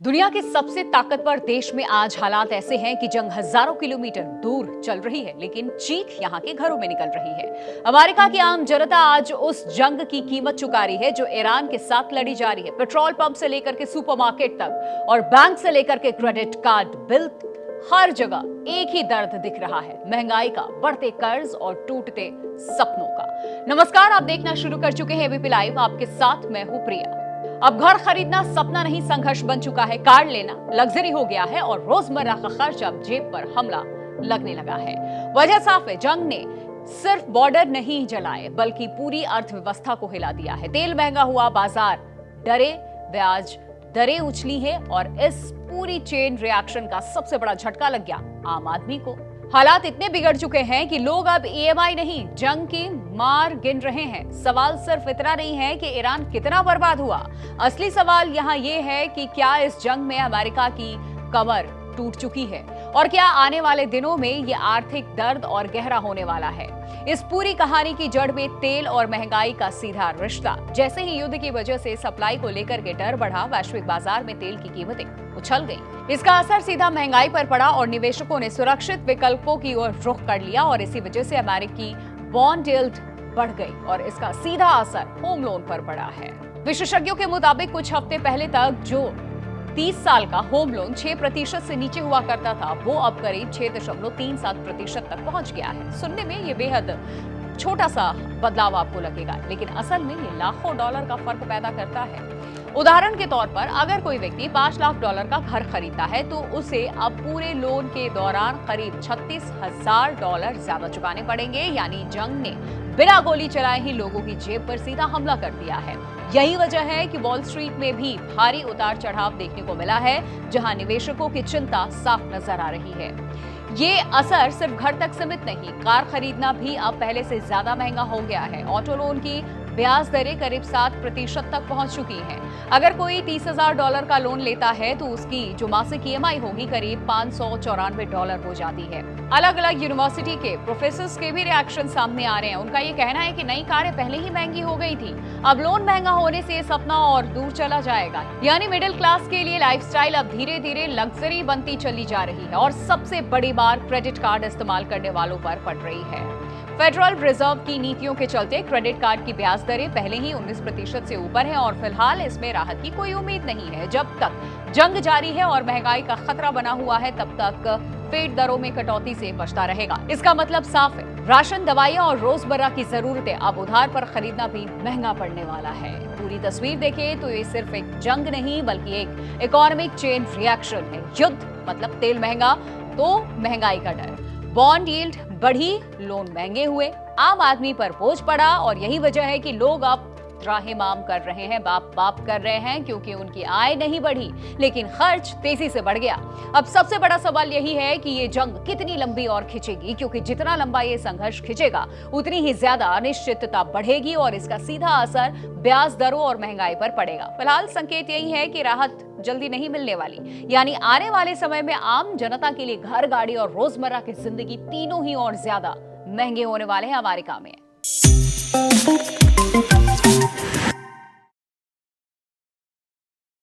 दुनिया के सबसे ताकतवर देश में आज हालात ऐसे हैं कि जंग हजारों किलोमीटर दूर चल रही है, लेकिन चीख यहां के घरों में निकल रही है। अमेरिका की आम जनता आज उस जंग की कीमत चुका रही है जो ईरान के साथ लड़ी जा रही है। पेट्रोल पंप से लेकर के सुपरमार्केट तक और बैंक से लेकर के क्रेडिट कार्ड बिल, हर जगह एक ही दर्द दिख रहा है, महंगाई का, बढ़ते कर्ज और टूटते सपनों का। नमस्कार, आप देखना शुरू कर चुके हैं एबीपी लाइव। आपके साथ मैं हूं प्रिया। अब घर खरीदना सपना नहीं, संघर्ष बन चुका है। कार लेना लग्जरी हो गया है और रोजमर्रा का खर्च अब जेब पर हमला लगने लगा है। वजह साफ है, जंग ने सिर्फ बॉर्डर नहीं जलाए बल्कि पूरी अर्थव्यवस्था को हिला दिया है। तेल महंगा हुआ, बाजार डरे, ब्याज दरें उछली है और इस पूरी चेन रिएक्शन का सबसे बड़ा झटका लग गया आम आदमी को। हालात इतने बिगड़ चुके हैं कि लोग अब ईएमआई नहीं, जंग की मार गिन रहे हैं। सवाल सिर्फ इतना नहीं है कि ईरान कितना बर्बाद हुआ, असली सवाल यहाँ ये है कि क्या इस जंग में अमेरिका की कमर टूट चुकी है और क्या आने वाले दिनों में ये आर्थिक दर्द और गहरा होने वाला है। इस पूरी कहानी की जड़ में तेल और महंगाई का सीधा रिश्ता। जैसे ही युद्ध की वजह से सप्लाई को लेकर के डर बढ़ा, वैश्विक बाजार में तेल की कीमतें उछल गई। इसका असर सीधा महंगाई पर पड़ा और निवेशकों ने सुरक्षित विकल्पों की ओर रुख कर लिया और इसी वजह से अमेरिकी बॉन्ड यील्ड बढ़ गई और इसका सीधा असर होम लोन पर पड़ा है। विशेषज्ञों के मुताबिक कुछ हफ्ते पहले तक जो 30 साल का होम लोन 6% से नीचे हुआ करता था, वो अब करीब 6.37% तक पहुंच गया है। सुनने में ये बेहद छोटा सा बदलाव आपको लगेगा, लेकिन असल में ये लाखों डॉलर का फर्क पैदा करता है। उदाहरण के तौर पर अगर कोई व्यक्ति $5 लाख का घर खरीदता है तो उसे अब पूरे लोन के दौरान करीब $36,000 ज्यादा चुकाने पड़ेंगे। यानी जंग ने बिना गोली चलाए ही लोगों की जेब पर सीधा हमला कर दिया है। यही वजह है कि वॉल स्ट्रीट में भी भारी उतार चढ़ाव देखने को मिला है, जहां निवेशकों की चिंता साफ नजर आ रही है। ये असर सिर्फ घर तक सीमित नहीं, कार खरीदना भी अब पहले से ज्यादा महंगा हो गया है। ऑटो लोन की ब्याज दरें करीब 7% तक पहुंच चुकी हैं। अगर कोई $30,000 का लोन लेता है तो उसकी जो मासिक ईएमआई होगी करीब $594 हो जाती है। अलग अलग यूनिवर्सिटी के प्रोफेसर्स के भी रिएक्शन सामने आ रहे हैं। उनका ये कहना है कि नई कारें पहले ही महंगी हो गई थी, अब लोन महंगा होने से सपना और दूर चला जाएगा। यानी मिडिल क्लास के लिए लाइफस्टाइल अब धीरे धीरे लग्जरी बनती चली जा रही है और सबसे बड़ी बात क्रेडिट कार्ड इस्तेमाल करने वालों पर पड़ रही है। फेडरल रिजर्व की नीतियों के चलते क्रेडिट कार्ड की ब्याज दरें पहले ही 19% से ऊपर हैं और फिलहाल इसमें राहत की कोई उम्मीद नहीं है। जब तक जंग जारी है और महंगाई का खतरा बना हुआ है, तब तक फेड दरों में कटौती से बचता रहेगा। इसका मतलब साफ है, राशन, दवाइयां और रोजमर्रा की जरूरतें अब उधार पर खरीदना भी महंगा पड़ने वाला है। पूरी तस्वीर देखें तो ये सिर्फ एक जंग नहीं बल्कि एक इकोनॉमिक चेन रिएक्शन है। युद्ध मतलब तेल महंगा तो महंगाई का डर, बॉन्ड यील्ड बढ़ी, लोन महंगे हुए, आम आदमी पर बोझ पड़ा और यही वजह है कि लोग अब त्राहिमाम कर रहे हैं, बाप बाप कर रहे हैं, क्योंकि उनकी आय नहीं बढ़ी लेकिन खर्च तेजी से बढ़ गया। अब सबसे बड़ा सवाल यही है कि ये जंग कितनी लंबी और खिंचेगी, क्योंकि जितना लंबा ये संघर्ष खिंचेगा उतनी ही ज्यादा अनिश्चितता बढ़ेगी और इसका सीधा असर ब्याज दरों और महंगाई पर पड़ेगा। फिलहाल संकेत यही है कि राहत जल्दी नहीं मिलने वाली, यानी आने वाले समय में आम जनता के लिए घर, गाड़ी और रोजमर्रा की जिंदगी तीनों ही और ज्यादा महंगे होने वाले हैं अमेरिका में।